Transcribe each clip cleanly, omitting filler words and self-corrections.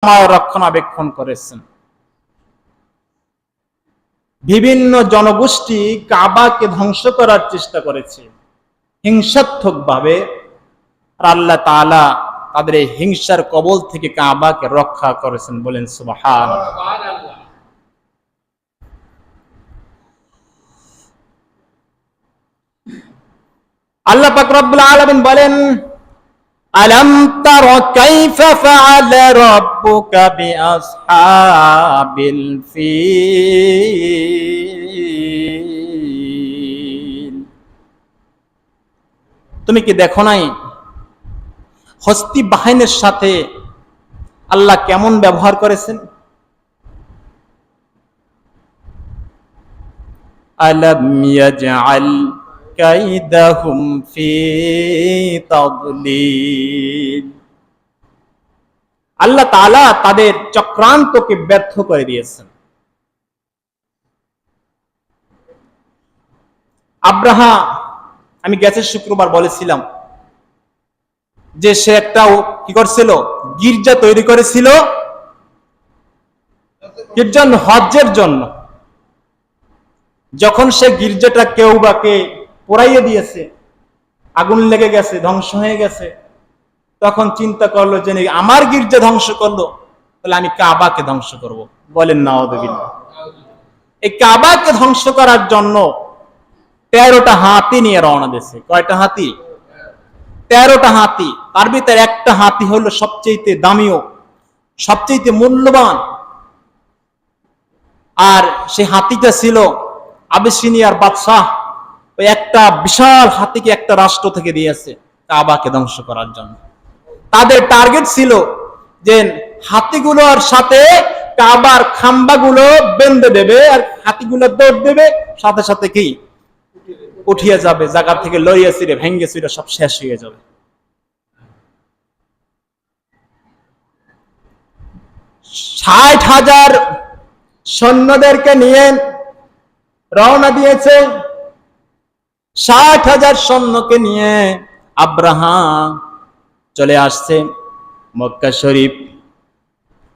রক্ষণাবেক্ষণ করেছেন। বিভিন্ন জনগোষ্ঠী কাবাকে ধ্বংস করার চেষ্টা করেছে হিংসাত্মক ভাবে। আল্লাহ তাআলা তাদের এই হিংসার কবল থেকে কাবাকে রক্ষা করেছেন, বলেন সুবহানাল্লাহ। আল্লাহ পাক রব্বুল আলামিন বলেন, আলাম তারা কাইফা ফাআলা রাব্বুকা বিআসহাবিল ফিল। তুমি কি দেখো নাই হস্তি বাহিনীর সাথে আল্লাহ কেমন ব্যবহার করেছেন? আলাম ইয়াজআল কাইদাহুম ফি তাদলিল। আল্লাহ তাআলা তাদের চক্রান্তকে ব্যর্থ করে দিয়েছেন। আব্রাহা, আমি গেছে শুক্রবার বলেছিলাম যে সে একটা কি করছিল, গির্জা তৈরি করেছিল গির্জার হজ্জের জন্য। যখন সে গির্জাটা কেউ বাকে পোড়াইয়ে দিয়েছে, আগুন লেগে গেছে, ধ্বংস হয়ে গেছে, তখন চিন্তা করলো যে আমার গির্জা ধ্বংস করলো, তাহলে আমি কাবাকে ধ্বংস করব। বলেন নাউযুবিল্লাহ। এই কাবাকে ধ্বংস করার জন্য 13টা হাতি নিয়ে রওনা দিয়েছে। কয়টা হাতি? 13টা হাতি। তার ভিতরে একটা হাতি হলো সবচেয়ে দামিও, সবচেয়ে মূল্যবান। আর সেই হাতিটা ছিল আবিসিনিয়ার বাদশাহ। ওই একটা বিশাল হাতিকে একটা রাষ্ট্র থেকে দিয়েছে কাবাকে ধ্বংস করার জন্য। তাদের টার্গেট ছিল যে হাতিগুলোর সাথে কাবার খাম্বাগুলো বেঁধে দেবে, আর হাতিগুলো দৌড় দেবে, সাথে সাথে কি উঠিয়ে যাবে, জায়গা থেকে লইয়া ছিঁড়ে ভেঙ্গে ছিঁড়ে সব শেষ হয়ে যাবে। 60,000 সৈন্যদেরকে নিয়ে রওনা দিয়েছে। 60,000 সৈন্যকে নিয়ে আব্রাহা চলে আসছে মক্কা শরীফ।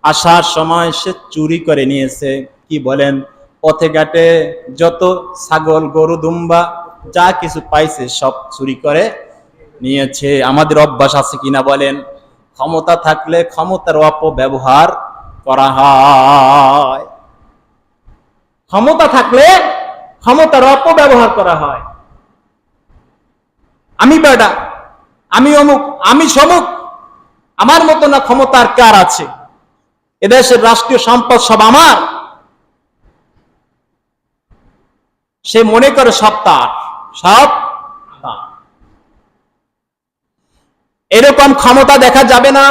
আসার সময় সে চুরি করে নিয়েছে। কি বলেন? পথে ঘাটে যত ছাগল, গরু, দুম্বা যা কিছু পাইছে সব চুরি করে নিয়েছে। আমাদের অভ্যাস আছে কিনা বলেন? ক্ষমতা থাকলে ক্ষমতার অপব্যবহার করা হয়। ক্ষমতা থাকলে ক্ষমতার অপব্যবহার করা হয়। আমি বেটা, আমি অমুক, আমি সমুক, আমার মতো না ক্ষমতার কার আছে? এদেশের রাষ্ট্রীয় সম্পদ সব আমার। সে মনে করে সব তার, সব তার। এরকম ক্ষমতা দেখা যাবে না,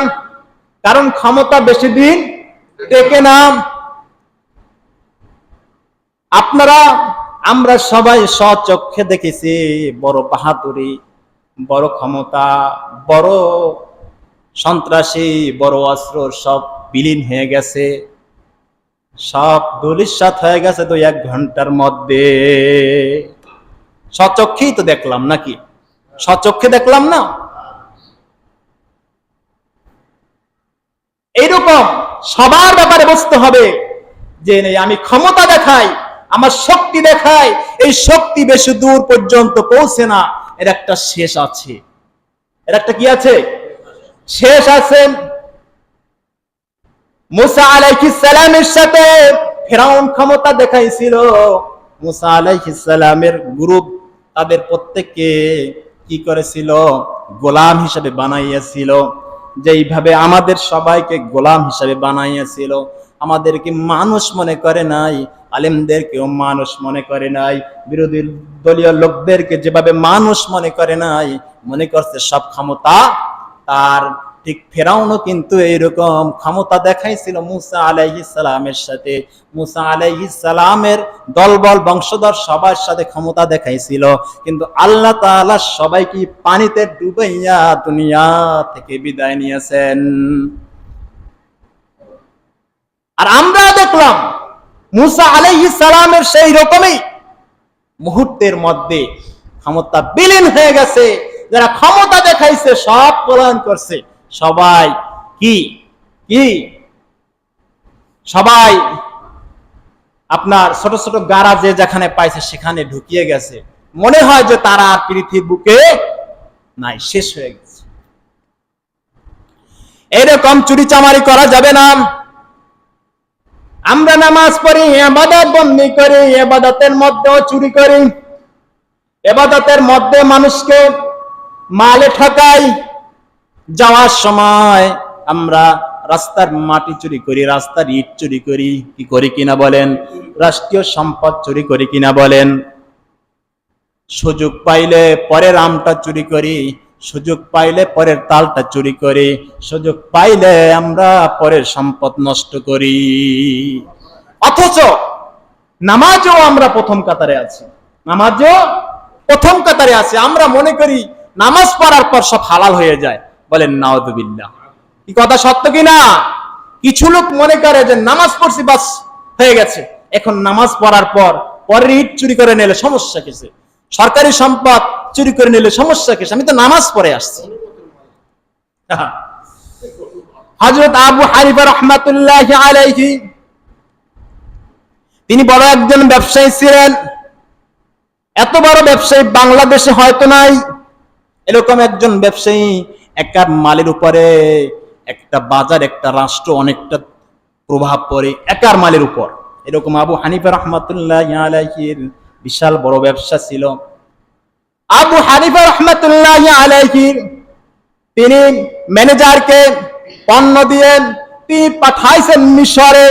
কারণ ক্ষমতা বেশি দিন টেকে না। আমরা সবাই স্বচক্ষে দেখেছি বড় বাহাদুরি, বড় ক্ষমতা, বড় সন্ত্রাসী, বড় অস্ত্র সব বিলীন হয়ে গেছে, সব ধূলিসাৎ হয়ে গেছে 2-1 ঘন্টার মধ্যে। স্বচক্ষেই তো দেখলাম, নাকি? স্বচক্ষে দেখলাম না? এইরকম সবার ব্যাপারে বুঝতে হবে যে আমি ক্ষমতা দেখাই, আমার শক্তি দেখাই, এই শক্তি বেশি দূর পর্যন্ত পৌঁছে না, এর একটা শেষ আছে। এর একটা কি আছে? শেষ আছে। মুসা আলাইহিস সালামের সাথে ফিরাউন ক্ষমতা দেখাইছিল। মুসা আলাইহিস সালামের গ্রুপ তাদের প্রত্যেককে কি করেছিল? গোলাম হিসেবে বানাইয়াছিল। যেইভাবে আমাদের সবাইকে গোলাম হিসেবে বানাইয়াছিল, আমাদেরকে মানুষ মনে করে নাই, আলেমদেরকেও মানুষ মনে করে নাই, বিরোধী দলীয় লোকদেরকে যেভাবে মানুষ মনে করে নাই, মনে করছে সব ক্ষমতা তার। ঠিক ফেরাউনও কিন্তু এইরকম ক্ষমতা দেখাইছিল মুসা আলাইহিস সালামের সাথে। মুসা আলাইহিস সালামের দলবল বংশধর সবার সাথে ক্ষমতা দেখাইছিল, কিন্তু আল্লাহ তাআলা সবাইকে পানিতে ডুবাইয়া দুনিয়া থেকে বিদায় নিয়েছেন। আর আমরা দেখলাম মুসা আলাইহিস সালামের সেই রকমই মুহূর্তের মধ্যে ক্ষমতা বিলীন হয়ে গেছে। যারা ক্ষমতা দেখাইছে সব পলায়ন করছে। সবাই কি কি সবাই আপনার ছোট ছোট গারাজে যেখানে পাইছে সেখানে ঢুকিয়ে গেছে, মনে হয় যে তারা আর পৃথিবীর বুকে নাই, শেষ হয়ে গেছে। এরকম চুরি চামারি করা যাবে না। আমরা নামাজ পড়ি, ইবাদত বন্দি করি, ইবাদতের মধ্যেও চুরি করি, ইবাদতের মধ্যে মানুষকে মালে ঠকাই। যাওয়ার সময় আমরা রাস্তার মাটি চুরি করি, রাস্তার ইট চুরি করি, কি করি কিনা বলেন? রাষ্ট্রীয় সম্পদ চুরি করি কিনা বলেন? সুযোগ পাইলে পরের আমটা চুরি করি, সুযোগ পাইলে পরের তালটা চুরি করি, সুযোগ পাইলে আমরা পরের সম্পদ নষ্ট করি। অথচ নামাজও আমরা প্রথম কাতারে আছি, নামাজও প্রথম কাতারে আছে। আমরা মনে করি নামাজ পড়ার পর সব হালাল হয়ে যায়। বলেন নাউযুবিল্লাহ। কি কথা সত্য কিনা? কিছু লোক মনে করে যে নামাজ পড়ছি বাস হয়ে গেছে, এখন নামাজ পড়ার পর পরের ইট চুরি করে নিলে সমস্যা কিসে, সরকারি সম্পদ চুরি করে নিলে সমস্যা কিসে, আমি তো নামাজ পড়ে আসছি। হযরত আবু হানিফা রাহমাতুল্লাহি আলাইহি তিনি বড় একজন ব্যবসায়ী ছিলেন। এত বড় ব্যবসায়ী বাংলাদেশে হয়তো নাই। এরকম একজন ব্যবসায়ী, একার মালের উপরে একটা বাজার, একটা রাষ্ট্র অনেকটা প্রভাব পড়ে একার মালের উপর। এরকম আবু হানিফা রাহমাতুল্লাহি আলাইহির বিশাল বড় ব্যবসা ছিল। আবু হানিফা রাহমাতুল্লাহি আলাইহি তিনি ম্যানেজারকে পণ্য দিয়ে তিনি পাঠাইছেন মিশরে।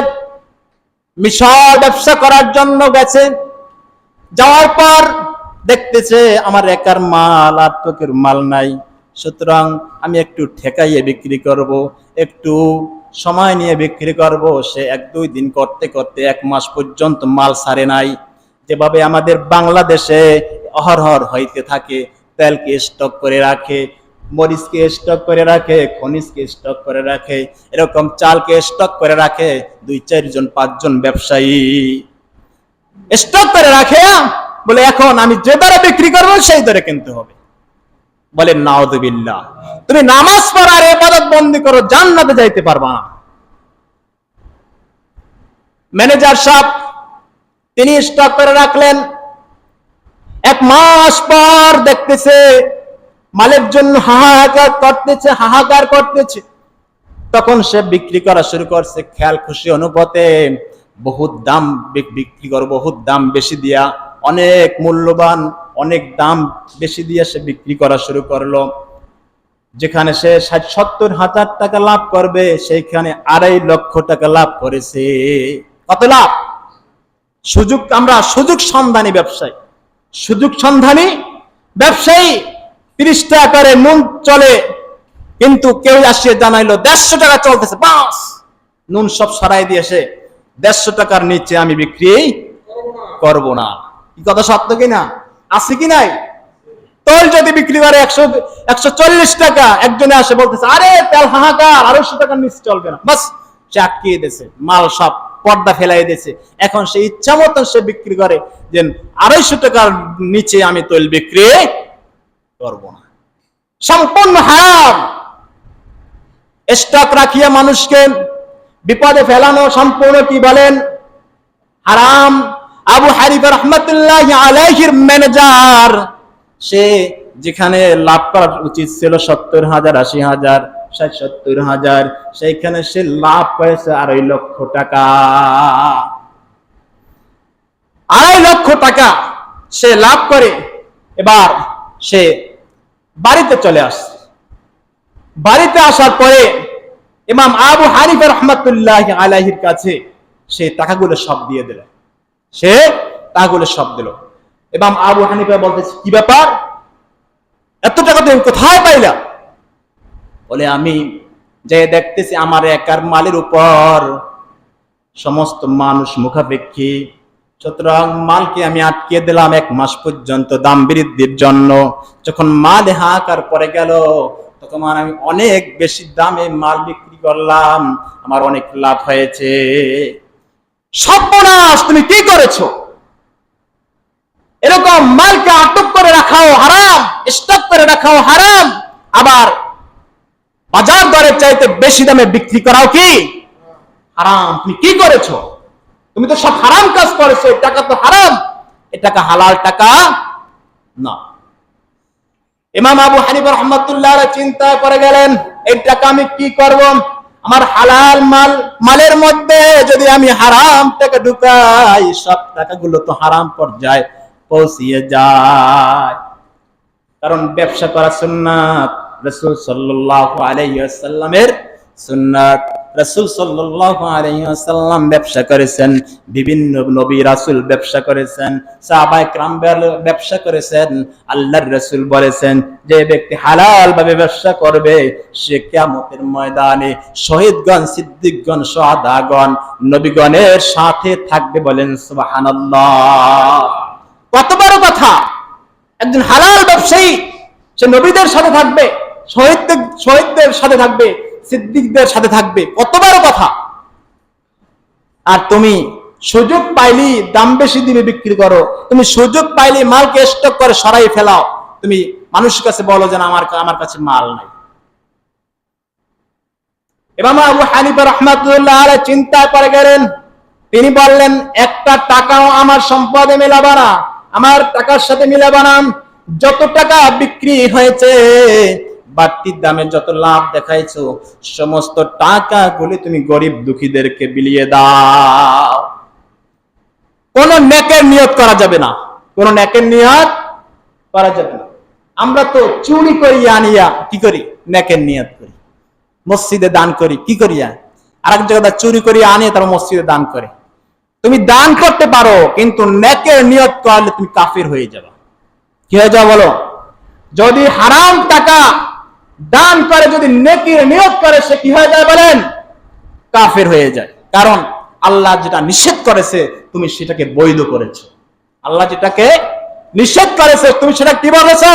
মিশর ব্যবসা করার জন্য গেছে। যাওয়ার পর দেখতেছে আমার একার মাল আর তোকের মাল নাই, সুতরাং আমি একটু ঠেকাইয়ে বিক্রি করব, একটু সময় নিয়ে বিক্রি করব। সে 1-2 দিন করতে করতে 1 মাস পর্যন্ত মাল ছাড়ে নাই। যেভাবে আমাদের বাংলাদেশে অহরহর হইতে থাকে, তেলকে স্টক করে রাখে, মরিচকে স্টক করে রাখে, খনিজকে স্টক করে রাখে, এরকম চালকে স্টক করে রাখে 2-4 জন 5 জন ব্যবসায়ী স্টক করে রাখে, বলে এখন আমি যে দরে বিক্রি করবো সেই দরে কিনতে হবে। বলেন নাউযুবিল্লাহ। তুমি নামাজ পড়ার ইবাদত বন্দি করো, জান্নাতে যাইতে পারবা না। ম্যানেজার সাহেব তিনি স্টক করে রাখলেন। 1 মাস পর দেখতেছে মালের জন্য হাহাকার করতেছে। তখন সে বিক্রি করা শুরু করছে খেয়াল খুশি অনুপাতে। বহুত দাম বিক্রি করো, বহুত দাম বেশি দিয়া, অনেক মূল্যবান, অনেক দাম বেশি দিয়ে সে বিক্রি করা শুরু করলো। যেখানে সে 60-70 হাজার টাকা লাভ করবে, সেইখানে 2.5 লক্ষ টাকা লাভ করেছে। কত লাভ? আমরা সুযোগ সন্ধানী ব্যবসায়ী, সুযোগ সন্ধানী ব্যবসায়ী। 30 টাকা করে নুন চলে, কিন্তু কেউ আসিয়ে জানাইলো 150 টাকা চলতেছে, বাস নুন সব সরাই দিয়েছে, 150 টাকার নিচে আমি বিক্রি করব না। কি কথা সত্য কিনা? আছে কি নাই? তেল যদি বিক্রি করে 140 টাকা, একজনে আসে বলতেছে আরে তেল হাহাকার, 250 টাকার নিচে চলবে না, বাস সে আটকিয়ে দিয়েছে, মাল সব পর্দা ফেলাই দিয়েছে। এখন সে ইচ্ছা মতন সে বিক্রি করে যে 250 টাকার নিচে আমি তেল বিক্রি করব না। সম্পূর্ণ হারাম। স্টক রাখিয়া মানুষকে বিপদে ফেলানো সম্পূর্ণ কি বলেন? হারাম। আবু হানিফা রাহমাতুল্লাহি আলাইহির ম্যানেজার, সে যেখানে লাভ করার উচিত ছিল 70,000, 80,000, 60-70,000, সেইখানে সে লাভ করেছে 2.5 লক্ষ টাকা। 2.5 লক্ষ টাকা সে লাভ করে এবার সে বাড়িতে চলে আসছে। বাড়িতে আসার পরে ইমাম আবু হানিফা রাহমাতুল্লাহি আলাইহির কাছে সে টাকাগুলো সব দিয়ে দিল। সে টাকাগুলো সব দিল। ইমাম আবু হানিফা বলতেছে কি ব্যাপার, এত টাকা তুমি কোথায় পাইলা? বলে আমি যে দেখতেছি আমার একার মালের উপর সমস্ত মানুষ মুখাপেক্ষী, সুতরাং মালকে আমি আটকে দিলাম 1 মাস পর্যন্ত দাম বৃদ্ধির জন্য। যখন মাল হাহাকার পরে গেল, তখন আমি অনেক বেশি দামে মাল বিক্রি করলাম, আমার অনেক লাভ হয়েছে। সর্বনাশ, তুমি কি করেছো? এরকম মালকে আটক করে রাখাও হারাম, স্টক করে রাখাও হারাম, আবার বাজার দরের চাইতে বেশি দামে বিক্রি করাও কি হারাম। তুমি কি করেছো? তুমি তো সব হারাম কাজ করেছো, এই টাকা তো হারাম, এই টাকা হালাল টাকা না। ইমাম আবু হানিফা রাহমাতুল্লাহ আলাইহি চিন্তায় পড়ে গেলেন, এই টাকা আমি কি করব? আমার হালাল মালের মধ্যে যদি আমি হারাম টাকা ঢুকাই, সব টাকাগুলো তো হারাম পর্যায়ে পৌঁছিয়ে যায়। কারণ ব্যবসা করা সুন্নাত, রাসূল সাল্লাল্লাহু আলাইহি ওয়াসাল্লামের সুন্নাত। রাসূল সাল্লাল্লাহু আলাইহি ওয়াসাল্লাম ব্যবসা করেছেন, বিভিন্ন নবী রাসূল ব্যবসা করেছেন, সাহাবায়ে কেরাম ব্যবসা করেছেন। আল্লাহর রাসূল বলেছেন, যে ব্যক্তি হালাল ভাবে ব্যবসা করবে সে কিয়ামতের ময়দানে শহীদগণ, সিদ্দিকগণ, শুহাদাগণ, নবীগণের সাথে থাকবে। বলেন সুবহানাল্লাহ। কত বড় কথা! একজন হালাল ব্যবসায়ী সে নবীদের সাথে থাকবে, শহীদদের সাথে থাকবে, সিদ্দিকদের সাথে থাকবে। কত বড় কথা! আর তুমি সুযোগ পাইলি দাম বেশি দিবে বিক্রি করো, তুমি সুযোগ পাইলি মালকে স্টক করে সরাই ফেলাও, তুমি মানুষের কাছে বলো যে আমার কাছে মাল নাই। ইমাম আবু হানিফা রাহমাতুল্লাহ আলাইহি চিন্তায় পড়ে গেলেন। তিনি বললেন, একটা টাকাও আমার সম্পদে মিলাবা না, আমার টাকার সাথে মিলাবা না। যত টাকা বিক্রি হয়েছে, বাড়তি দামে যত লাভ দেখাইছো, সমস্ত টাকাগুলি তুমি গরিব দুঃখীদেরকে বিলিয়ে দাও। কোন নেকের নিয়ত করা যাবে না, কোন নেকের নিয়ত করা যাবে না। আমরা তো চুরি করি আনিয়া কি করি? নেকের নিয়ত করি, মসজিদে দান করি। কি করিয়া আরেক জায়গায় চুরি করি আনিয়ে তার মসজিদে দান করে। তুমি দান করতে পারো, কিন্তু নেকের নিয়ত করলে তুমি কাফির হয়ে যাবে। কি হয়ে যাবে বলো? যদি হারাম টাকা দান করে, যদি নেকির নিয়ত করে, সে কি হয়ে যায় বলেন? কাফির হয়ে যায়। কারণ আল্লাহ যেটা নিষেধ করেছে তুমি সেটাকে বৈধ করেছো। আল্লাহ যেটাকে নিষেধ করেছে তুমি সেটা কি বলেছো?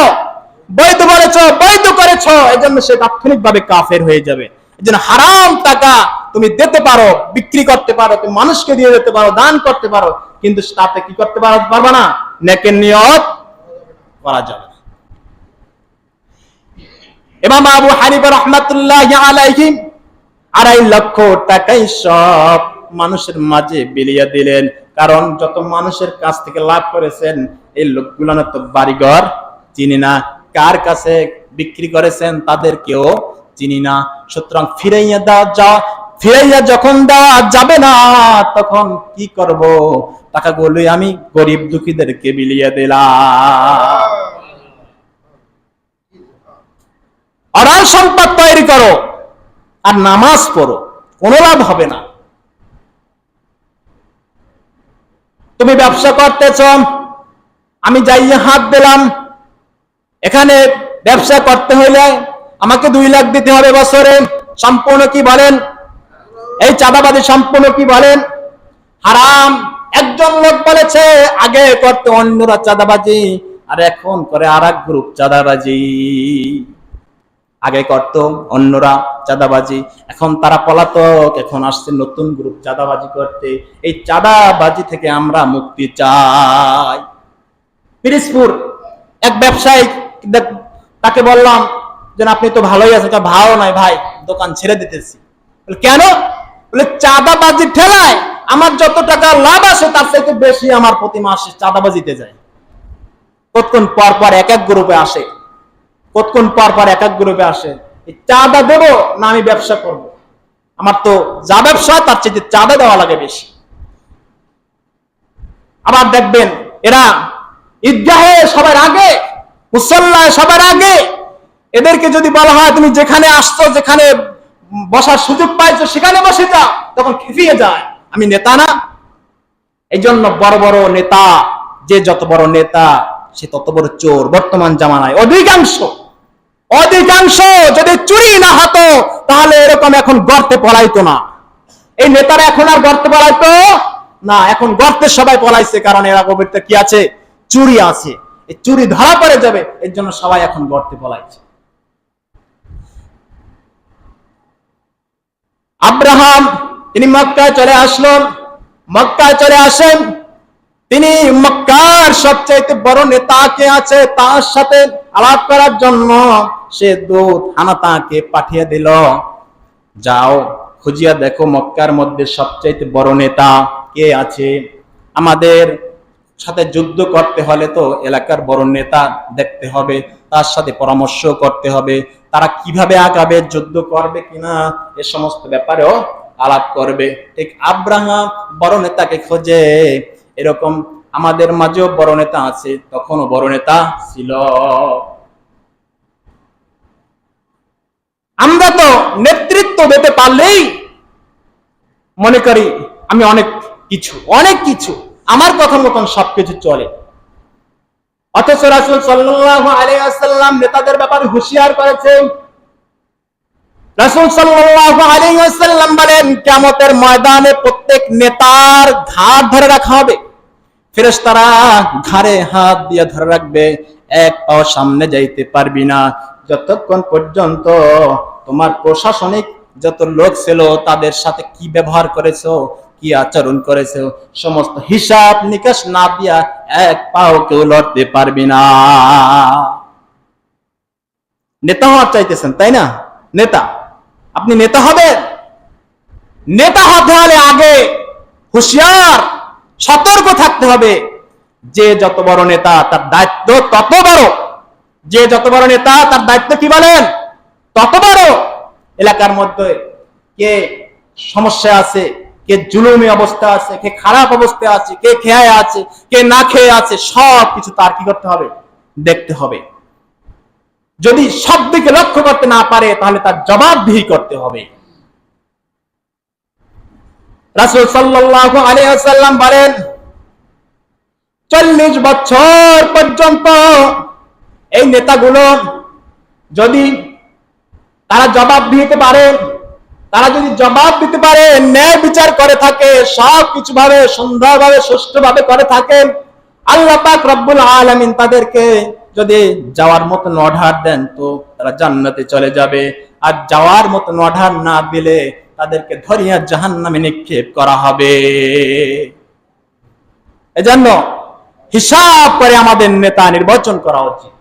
বৈধ বলেছো, বৈধ করেছো। এজন্য সে তাৎক্ষণিকভাবে কাফের হয়ে যাবে। এজন্য হারাম টাকা তুমি দিতে পারো, বিক্রি করতে পারো, তুমি মানুষকে দিয়ে দিতে পারো, দান করতে পারো, কিন্তু তাতে কি করতে পারবে না? নেকের নিয়ত করা যাবে না। ইমাম আবু হানিফা রাহমাতুল্লাহি আলাইহি 2.5 লক্ষ টাকাই সব মানুষের মাঝে বিলিয়ে দিলেন। কারণ যত মানুষের কাছ থেকে লাভ করেছেন, এই লোকগুলো তো বাড়িঘর চিনি না, কার কাছে বিক্রি করেছেন তাদেরকেও চিনি না। সুতরাং ফিরাইয়া যখন দেওয়া যাবে না, তখন কি করব? টাকাগুলো আমি গরিব দুঃখীদেরকে বিলিয়ে দিলাম। অঢাল সম্পদ তৈরি করো আর নামাজ পড়ো, কোনো লাভ হবে না। তুমি ব্যবসা করতেছ, আমি যাইয়ে হাত দিলাম, এখানে ব্যবসা করতে হলে আমাকে 2 লাখ দিতে হবে বছরে। সম্পূর্ণ কি বলেন? এই চাঁদাবাজি সম্পূর্ণ কি বলেন? হারাম। একজন লোক বলেছে আগে করতে অন্যরা চাঁদাবাজি, আর এখন করে আরেক গ্রুপ চাঁদাবাজি। আগে করতো অন্যরা চাঁদাবাজি, এখন তারা পলাতক, এখন আসছে নতুন গ্রুপ চাঁদাবাজি করতে। এই চাঁদাবাজি থেকে আমরা মুক্তি চাই। পিরিজপুর এক ব্যবসায়ী, তাকে বললাম যে আপনি তো ভালোই আছেন, ভালো নাই ভাই, দোকান ছেড়ে দিতেছি। কেন? বলে চাঁদাবাজি ঠেলায় আমার যত টাকা লাভ আসে তার থেকে বেশি আমার প্রতি মাসে চাঁদাবাজিতে যায়। কতক্ষণ পর পর এক এক গ্রুপে আসে, কতক্ষণ পর পর এক এক গ্রুপে আসে। চাঁদা দেবো না আমি ব্যবসা করব? আমার তো যা ব্যবসা তার চেয়ে চাঁদা দেওয়া লাগে বেশি। আবার দেখবেন এরা ঈদগাহে সবার আগে, মুসল্লায় সবার আগে, এদেরকে যদি বলা হয় তুমি যেখানে আসছো, যেখানে বসার সুযোগ পাইছো সেখানে বসে যাও, তখন খেপিয়ে যায়, আমি নেতা না। এই জন্য বড় বড় নেতা, যে যত বড় নেতা সে তত বড় চোর। বর্তমান জামানায় অধিকাংশ যদি চুরি না হতো তাহলে এরকম এখন গর্তে পলাইতো না। এই নেতারা এখন আর গর্তে পলাইতো না, এখন গর্তে সবাই পলাইছে। কারণ এরা গভীরতে কি আছে? চুরি আছে। এই চুরি ধরা পড়ে যাবে, এর জন্য সবাই এখন গর্তে পলাইছে। আব্রাহাম তিনি মক্কায় চলে আসলেন। মক্কায় চলে আসেন, তিনি মক্কার সবচেয়ে বড় নেতা কে আছে তার সাথে আলাপ করার জন্য সে দূত হানাতাকে পাঠিয়ে দিল, যাও খুঁজিয়া দেখো মক্কার মধ্যে সবচাইতে বড় নেতা কে আছে। আমাদের সাথে যুদ্ধ করতে হলে তো এলাকার বড় নেতা দেখতে হবে, তার সাথে পরামর্শ করতে হবে, তারা কিভাবে আগাবে, যুদ্ধ করবে কিনা, এ সমস্ত ব্যাপারেও আলাপ করবে। ঠিক আব্রাহাম বড় নেতাকে খোঁজে, এরকম আমাদের মাঝেও বড় নেতা আছে, তখনও বড় নেতা ছিল। আমরা তো নেতৃত্ব দিতে পারলেই মনে করি আমি অনেক কিছু আমার কথা মতন সবকিছু চলে। অথচ রাসূল সাল্লাল্লাহু আলাইহি ওয়াসাল্লাম নেতাদের ব্যাপারে হুঁশিয়ার করেছেন। রাসূল সাল্লাল্লাহু আলাইহি ওয়াসাল্লাম বলেন, কিয়ামতের ময়দানে প্রত্যেক নেতার ঘাড় ধরে রাখা হবে। ফেরেশতারা ঘাড়ে হাত দিয়ে ধরে রাখবে, এক পাও সামনে যাইতে পারবি না যতক্ষণ পর্যন্ত তোমার প্রশাসনিক যত লোক ছিল তাদের সাথে কি ব্যবহার করেছো, কি আচরণ করেছো, সমস্ত হিসাব নিকাশ না দিয়া এক পাও কেউ লড়তে পারবি না। নেতা হওয়ার চাইতেছেন তাই না? নেতা, আপনি নেতা হবেন। নেতা হতে হলে আগে হুঁশিয়ার, সতর্ক থাকতে হবে। যে যত বড় নেতা তার দায়িত্ব তত বড়। যে যত বড় নেতা তার দায়িত্ব কি বলেন? তত বড়। এলাকার মধ্যে কে সমস্যা আছে, কে জুলুমি অবস্থা আছে, কে খারাপ অবস্থা আছে, কে খেয়ে আছে, কে না খেয়ে আছে, সব কিছু তার কি করতে হবে? দেখতে হবে। যদি সব দিকে লক্ষ্য করতে না পারে তাহলে তার জবাবদিহি করতে হবে। রাসূল সাল্লাল্লাহু আলাইহি ওয়াসাল্লাম বলেন, 40 বছর পর্যন্ত এই নেতাগুলো যদি তারা জবাব দিতে পারে, তারা যদি জবাব দিতে পারে, ন্যায় বিচার করে থাকে, সব কিছু ভাবে সুন্দরভাবে সুষ্ঠুভাবে করে থাকে, আল্লাহ পাক রব্বুল আলামিন তাদেরকে যদি যাওয়ার মতো অর্ডার দেন তো তারা জান্নাতে চলে যাবে। আর যাওয়ার মতো অর্ডার না দিলে তাদেরকে ধরিয়া জাহান্নামে নিক্ষেপ করা হবে। এজন্য হিসাব করে আমাদের নেতা নির্বাচন করা উচিত।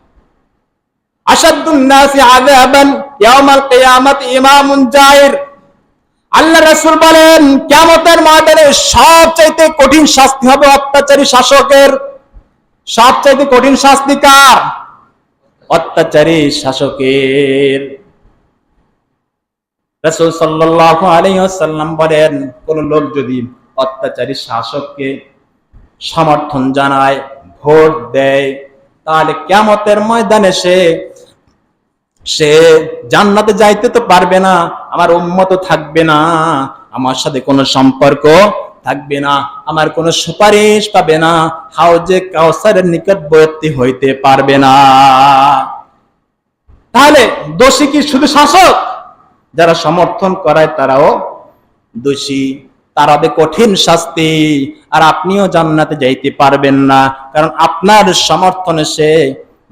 আশাদ্দুন নাসি আযাবান ইয়াউমাল কিয়ামাতি ইমামুন জাইর। আল্লাহ রাসূল বলেন, কিয়ামতের ময়দানে সবচাইতে কঠিন শাস্তি হবে অত্যাচারী শাসকের। সবচাইতে কঠিন শাস্তি কার? অত্যাচারী শাসকের। রাসূল সাল্লাল্লাহু আলাইহি ওয়াসাল্লাম বলেন, কোন লোক যদি অত্যাচারী শাসককে সমর্থন জানায়, ভোট দেয়, তাহলে কিয়ামতের ময়দানে সে জান্নাতে যাইতে তো পারবে না, আমার উম্মত থাকবে না, আমার সাথে কোনো সম্পর্ক থাকবে না, আমার কোনো সুপারিশ পাবে না, হাউজে কাউসারের নিকটবর্তী হইতে পারবে না। তাহলে দোষী কি শুধু শাসক? যারা সমর্থন করায় তারাও দোষী, তার হবে কঠিন শাস্তি। আর আপনিও জান্নাতে যাইতে পারবেন না, কারণ আপনার সমর্থনে সে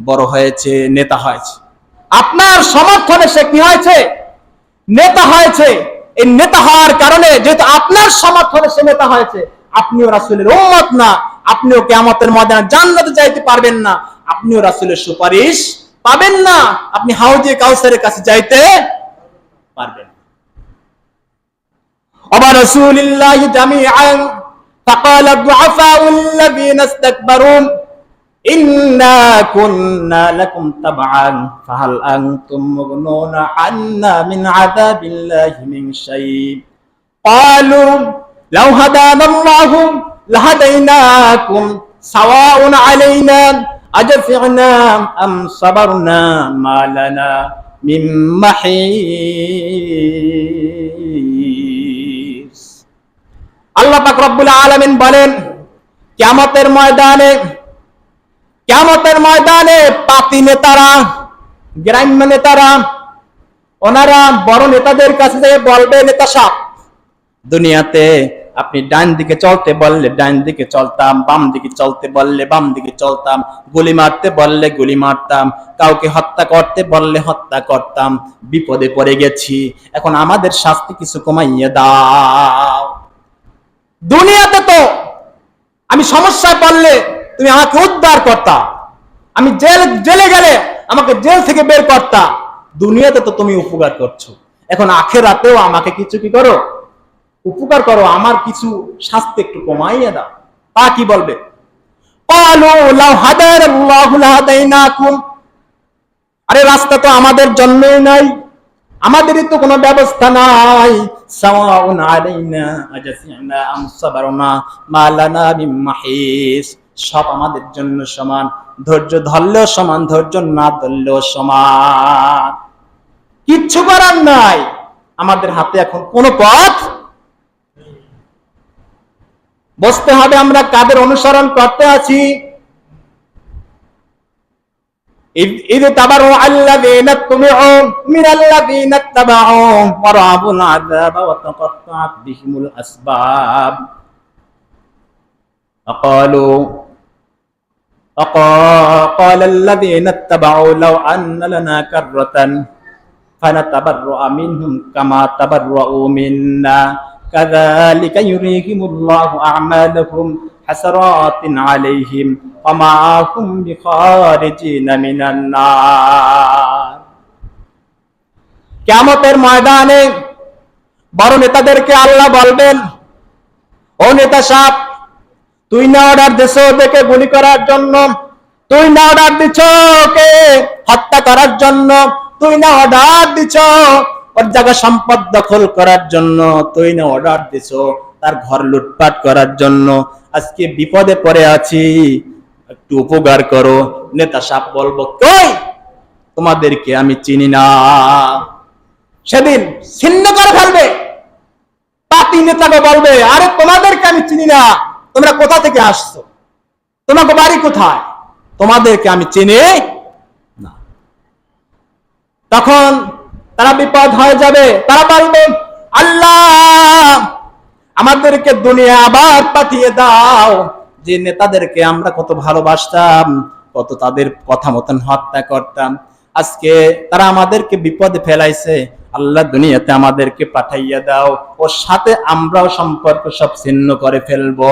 বড় হয়েছে, নেতা হয়েছে। আপনার সমর্থনে সে কি হয়েছে? নেতা হয়েছে। এই নেতা হওয়ার কারণে, যেহেতু আপনার সমর্থনে সে নেতা হয়েছে, আপনিও রাসূলের উম্মত না, আপনিও কিয়ামতের ময়দানে জান্নাতে যাইতে পারবেন না, আপনিও রাসূলের সুপারিশ পাবেন না, আপনি হাউজে কাউসারের কাছে যাইতে পারবেন। ওয়া রাসূলিল্লাহি জামিআন ফাকালা দুআফাউল্লাযীনা ইসতাকবারু ইন্না কুন্না লাকুম তাবআন ফাহাল আনতুম মুগনুনা আন্না মিন আযাবিল্লাহি মিন শাই। ক্বালু লাউ হাদানাল্লাহু লাহাদাইনাকুম সাওয়াউন আলাইনা আজফি'না আম সাবারনা মা লানা মিন মাহিস। আল্লাহ পাক রব্বুল আলামিন বলেন, কিয়ামতের ময়দানে পাপী নেতারা, গ্রাম্য নেতারা, ওনারা বড় নেতাদের কাছে যেয়ে বলবে, নেতা সাহেব, দুনিয়াতে আপনি ডান দিকে চলতে বললে ডান দিকে চলতাম, বাম দিকে চলতে বললে বাম দিকে চলতাম, গুলি মারতে বললে গুলি মারতাম, কাউকে হত্যা করতে বললে হত্যা করতাম, বিপদে পড়ে গেছি, এখন আমাদের শাস্তি কিছু কমাইয়ে দাও। দুনিয়াতে তো আমি সমস্যায় পড়লে তুমি আমাকে উদ্ধার করতা, আমি জেলে গেলে আমাকে জেল থেকে বের করতা, দুনিয়াতে তো তুমি উপকার করছো, এখন আখিরাতেও আমাকে কিছু কি করো, উপকার করো, আমার কিছু শাস্তি একটু কমাইয়া দাও। তা কি বলবে? ক্বালু লাউ হাদানাল্লাহু লাহাদাইনাকুম, আরে রাস্তা তো আমাদের জন্যই নাই, আমাদেরই তো কোনো ব্যবস্থা নাই। সাওয়াউন আলাইনা আজাসিনা আম সাবারনা মা লানা মিন মাহিস, সব আমাদের জন্য সমান, ধৈর্য ধরলেও সমান, ধৈর্য না ধরলেও সমান, কিচ্ছু করার নাই, আমাদের হাতে এখন কোনো পথ। বুঝতে হবে আমরা কাদের অনুসরণ করতে আছি। إذ تبرأ الذين اتبعوا من الذين اتبعوا ورأوا العذاب وتقطعت بهم الأسباب قال الذين اتبعوا لو أن لنا كرة فنتبرأ منهم كما تبرؤوا منا كذلك يريهم الله أعمالهم حسرات عليهم وما هم بخارجين من النار। কিয়ামতের ময়দানে বড় নেতাদেরকে আল্লাহ বলবেন, ও নেতা সাহেব, তুই না অর্ডার দিছ ওদেরকে গুলি করার জন্য, তুই না অর্ডার দিছ ওকে হত্যা করার জন্য, তুই না অর্ডার দিছ ওর জায়গা সম্পদ দখল করার জন্য, তুই না অর্ডার দিছ তার ঘর লুটপাট করার জন্য, আজকে বিপদে পড়ে আছি, একটু উপকার করো। নেতা সাহেব বলবো, কই তোমাদেরকে আমি চিনি না। সেদিন ছিন্ন করে ফেলবে। পার্টি নেতাকে বলবে, আরে তোমাদেরকে আমি চিনি না, তোমরা কোথা থেকে আসছো, তোমাকে বাড়ি কোথায়, তোমাদেরকে আমি চিনি না। তখন তারা বিপদ হয়ে যাবে, তারা বলবে, আল্লাহ আমাদেরকে দুনিয়া আবার পাঠিয়ে দাও, যে নেতাদেরকে আমরা কত ভালোবাসতাম, কত তাদের কথা মতন হত্যা করতাম, আজকে তারা আমাদেরকে বিপদে ফেলাইছে, আল্লাহ দুনিয়াতে আমাদেরকে পাঠাইয়া দাও, ওর সাথে আমরাও সম্পর্ক সব ছিন্ন করে ফেলবো,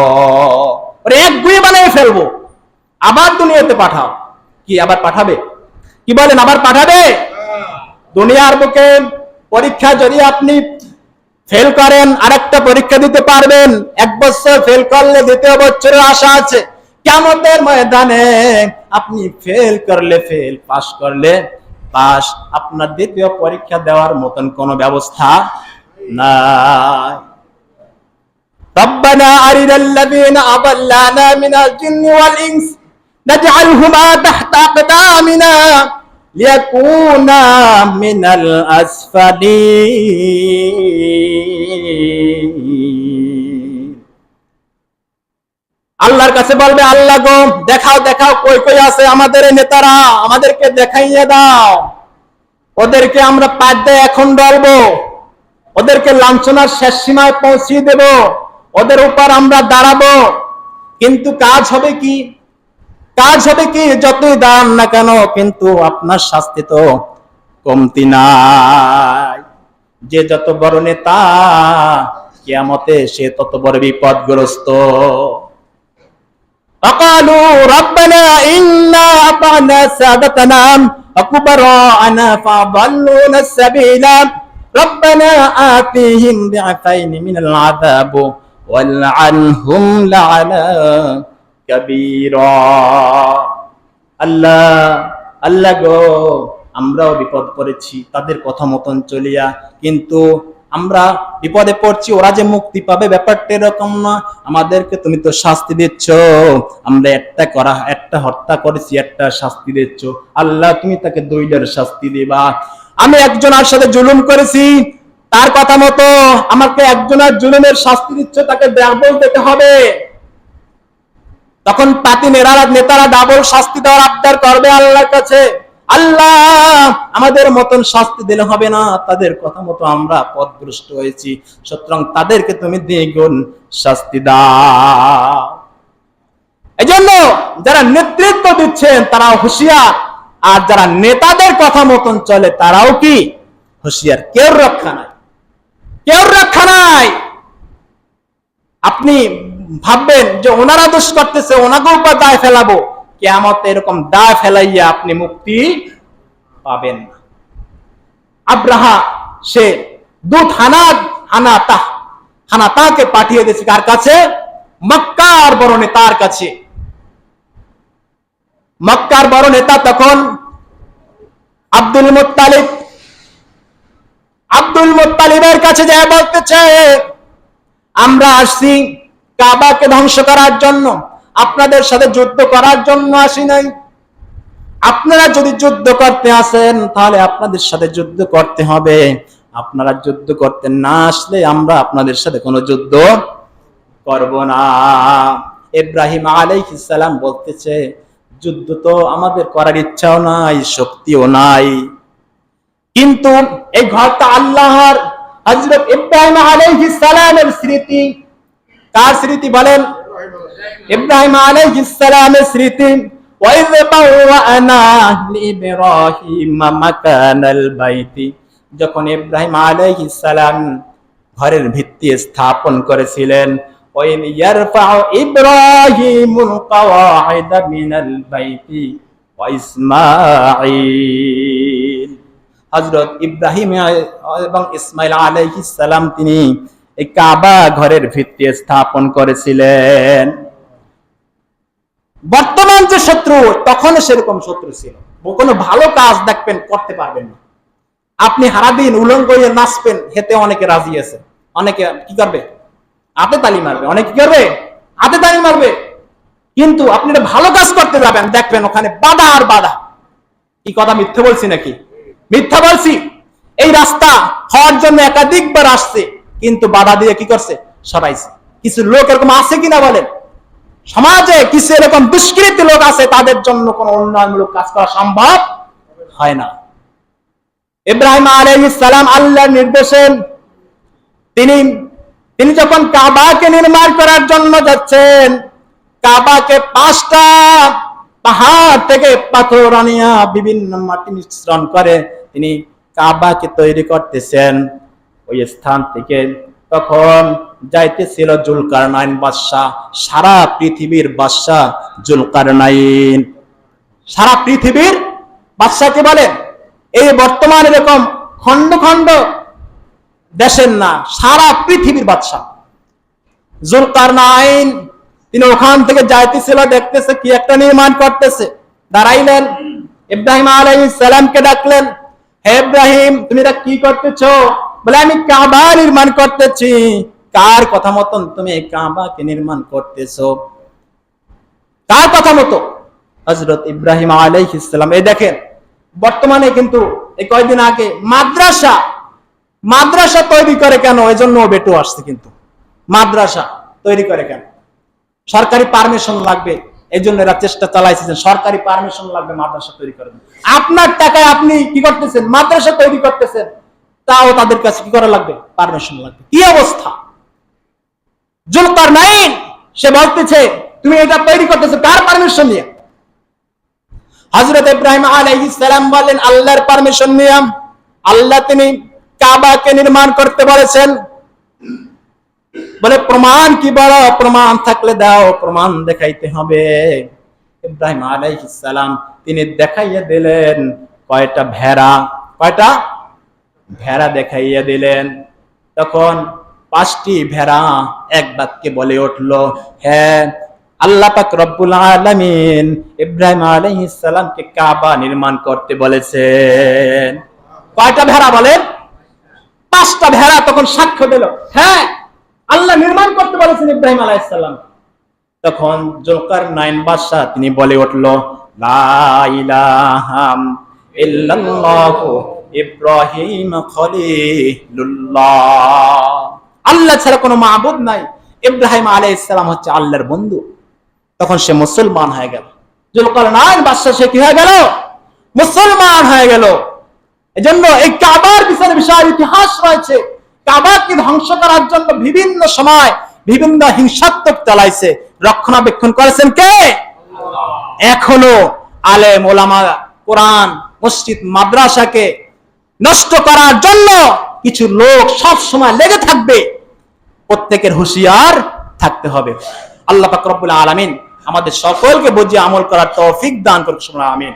ওরে এক গুয়ে বানিয়ে ফেলবো, আবার দুনিয়াতে পাঠাও। কি আবার পাঠাবে? কি বলেন, আবার পাঠাবে? দুনিয়ার বুকে পরীক্ষা যদি আপনি ফেল করেন, আরেকটা পরীক্ষা দিতে পারবেন, এক বছর ফেল করলে দ্বিতীয় বছরের আশা আছে। কিয়ামতের ময়দানে আপনি ফেল করলে ফেল, পাস করলে পাস, আপনার দ্বিতীয় পরীক্ষা দেওয়ার মতন কোনো ব্যবস্থা নাই। রব্বানা আরিনাল্লাযীনা আযাল্লানা মিনাল জিন্নি ওয়াল ইনস নাজআলহুমা তাহতা আকদামিনা লিয়াকুনা মিনাল আসফালিন। আল্লাহর কাছে বলবে, আল্লাহ গো দেখাও দেখাও কই কই আছে আমাদের নেতারা, আমাদেরকে দেখাইয়া দাও, ওদেরকে আমরা পাদ্যে এখন ডলবো, ওদেরকে লাঞ্ছনার শেষ সীমায় পৌঁছিয়ে দেব, ওদের উপর আমরা দাঁড়াবো। কিন্তু কাজ হবে কি? কাজ হবে কি? যতই দান না কেন, কিন্তু আপনার শাস্তি তো কমতি নাই। যে যত বড় নেতা, কিয়ামতে সে তত বড় বিপদগ্রস্ত। فقالوا ربنا إنا أطعنا سادتنا وكبراءنا فأضلونا السبيل ربنا آتهم ضعفين من العذاب والعنهم لعنا كبيرا। আল্লাহ গো, আমরাও বিপদ পড়েছি তাদের কথা মতন চলিয়া, কিন্তু আমরা বিপদে পড়ছি, ওরা যে মুক্তি পাবে ব্যাপারটা এরকম না। আমাদেরকে তুমি তো শাস্তি দিচ্ছ, আমরা একটা হত্যা করেছি, একটা শাস্তি দিচ্ছ। আল্লাহ তুমি তাকে দুইটার শাস্তি দিবা। আমি একজনের সাথে জুলুম করেছি, তার কথা মতো আমাকে একজনের জুলুমের শাস্তি দিচ্ছ, তাকে ডাবল দিতে হবে। তখন পাতি নেতারা ডাবল শাস্তি দেওয়ার আবদার করবে আল্লাহর কাছে। আল্লাহ আমাদের মতন শাস্তি দিলে হবে না, তাদের কথা মতো আমরা পথভ্রষ্ট হয়েছি, সুতরাং তাদেরকে তুমি দ্বিগুণ শাস্তি দাও। এজন্য যারা নেতৃত্ব দিচ্ছেন তারা হুঁশিয়ার, আর যারা নেতাদের কথা মতন চলে তারাও কি হুঁশিয়ার। কেউ রক্ষা নাই, কেউ রক্ষা নাই। আপনি ভাববেন যে ওনারা দোষ করতেছে, ওনাকে উপর দায় ফেলাবো, কিয়ামতে এরকম দায় ফেলাইয়া আপনি মুক্তি পাবেন না। আব্রাহা সে দুধ হানাতাকে পাঠিয়ে দিয়েছে কার কাছে? মক্কার বড় নেতার কাছে। মক্কার বড় নেতা তখন আব্দুল মুত্তালিব। আব্দুল মুত্তালিবের কাছে যায় বলতেছে, আমরা আসছি কাবাকে ধ্বংস করার জন্য, আপনাদের সাথে যুদ্ধ করার জন্য আসি নাই। আপনারা যদি যুদ্ধ করতে আসেন তাহলে আপনাদের সাথে যুদ্ধ করতে হবে, আপনারা যুদ্ধ করতে না আসলে আমরা আপনাদের সাথে কোনো যুদ্ধ করব না। ইব্রাহিম আলাইহিস সালাম বলতেছে, যুদ্ধ তো আমাদের করার ইচ্ছাও নাই, শক্তিও নাই, কিন্তু এই ঘরটা আল্লাহর। হযরত ইব্রাহিম আলাইহিস সালামের স্মৃতি। কার স্মৃতি বলেন? ইব্রাহিম আলাইহিস সালামের স্মৃতি। ওয়াইয বাওয়ানা লিইব্রাহিম মাকানাল বাইতি, যখন ইব্রাহিম আলাইহিস সালাম ঘরের ভিত্তি স্থাপন করেছিলেন, ওয়াইয ইয়ারফাউ ইব্রাহিমুল কাওয়াইদা মিনাল বাইতি ওয়া ইসমাঈল। হযরত ইব্রাহিম এবং ইসমাঈল আলাইহিস সালাম তিনি এই কাবা ঘরের ভিত্তি স্থাপন করেছিলেন। বর্তমান যে শত্রু, তখন সেরকম শত্রু ছিল। কোনো ভালো কাজ দেখবেন করতে পারবেন না। আপনি সারাদিন উলঙ্গ হয়ে নাচবেন, হেতে অনেকে রাজি আছে, অনেকে কি করবে? হাতে তালি মারবে। অনেকে কি করবে? হাতে তালি মারবে। কিন্তু আপনি একটা ভালো কাজ করতে যাবেন, দেখবেন ওখানে বাধা আর বাধা। কি কথা মিথ্যা বলছি নাকি? মিথ্যা বলছি। এই রাস্তা হওয়ার জন্য একাধিকবার আসছে, কিন্তু বাধা দিয়ে কি করছে? সরাইছে। কিছু লোক এরকম আছে কিনা বলেন? সমাজে কিছু এরকম দুষ্কৃতী লোক আছে, তাদের জন্য কোন উন্নয়নমূলক কাজ করা সম্ভব হয় না। ইব্রাহিম আলাইহিস সালাম আল্লাহর নির্দেশে তিনি যখন কাবাকে নির্মাণ করার জন্য যাচ্ছেন, কাবাকে 5টা পাহাড় থেকে পাথর আনিয়া বিভিন্ন মাটি মিশ্রণ করে তিনি কাবাকে তৈরি করতেছেন। ওই স্থান থেকে তখন যাইতেছিল জুলকারনাইন বাদশা, সারা পৃথিবীর বাদশা জুলকারনাইন। সারা পৃথিবীর বাদশাকে বলেন, এই বর্তমান এরকম খন্ড খন্ড দেশের না, সারা পৃথিবীর বাদশা জুলকারনাইন। তিনি ওখান থেকে যাইতেছিল, দেখতেছে কি একটা নির্মাণ করতেছে। দাঁড়াইলেন, ইব্রাহিম আলাইহিস সালামকে ডাকলেন, হে ইব্রাহিম, তুমি এটা কি করতেছো? বলে, আমি কাবা নির্মাণ করতেছি। কার কথা মতন তুমি এই কাবাকে নির্মাণ করতেছো? কার কথা মতো? হযরত ইব্রাহিম আলাইহিস সালাম। এই দেখেন, বর্তমানে কিন্তু এই কয়েকদিন আগে মাদ্রাসা তৈরি করে কেন? এজন্য বেটু আসছে। কিন্তু মাদ্রাসা তৈরি করে কেন? সরকারি পারমিশন লাগবে, এই জন্য এরা চেষ্টা চালাইছে যে সরকারি পারমিশন লাগবে মাদ্রাসা তৈরি করার। আপনার টাকায় আপনি কি করতেছেন? মাদ্রাসা তৈরি করতেছেন, তাও তাদের কাছে কি করা লাগবে? পারমিশন লাগবে। কি অবস্থা! জুলকারনাইন সে বলতেছে, তুমি এটা তৈরি করতেছো কার পারমিশন নিয়ে? হযরত ইব্রাহিম আলাইহিস সালাম বলেন, আল্লাহর পারমিশন নিয়ে। আল্লাহ তিনি কাবাকে নির্মাণ করতে বলেছেন। বলে, প্রমাণ কি? বড় প্রমাণ থাকলে দাও, প্রমাণ দেখাইতে হবে। ইব্রাহিম আলাইহিস সালাম তিনি দেখাইয়া দিলেন কয়টা ভেড়া। কয়টা ভেড়া দেখাইয়া দিলেন। তখন 5টি ভেড়া এক বাক্যে বলে উঠল, হ্যাঁ, আল্লাহ পাক রব্বুল আলামিন ইব্রাহিম আলাইহিস সালামকে কাবা নির্মাণ করতে বলেছেন। কয়টা ভেড়া বলেন? 5টা ভেড়া তখন সাক্ষ্য দিল, হ্যাঁ, আল্লাহ নির্মাণ করতে বলেছেন ইব্রাহিম আলাইহিস সালাম। তখন জুলকারনাইন বাদশা তিনি বলে উঠল, লা ইলাহা ইল্লাল্লাহু ইব্রাহিম খলিলুল্লাহ। আল্লাহ ছাড়া কোনো মাবুদ নাই, ইব্রাহিম আলাইহিস সালাম হচ্ছে আল্লাহর বন্ধু। তখন সে মুসলমান হয়ে গেল। জুলকারনাইন বাদশা সে কি হয়ে গেল? মুসলমান হয়ে গেল। এজন্য এই কাবার পিছনে বিশাল ইতিহাস রয়েছে। কাবাকে ধ্বংস করার জন্য বিভিন্ন সময় বিভিন্ন হিংসাত্মক চালাইছে, রক্ষণাবেক্ষণ করেছেন কে? এখনো আলেম ওলামা কোরআন মসজিদ মাদ্রাসাকে নষ্ট করার জন্য কিছু লোক সব সময় লেগে থাকবে। প্রত্যেকের হুঁশিয়ার থাকতে হবে। আল্লাহ পাক রব্বুল আলামিন আমাদের সকলকে বুঝিয়ে আমল করার তৌফিক দান করুন। আমিন।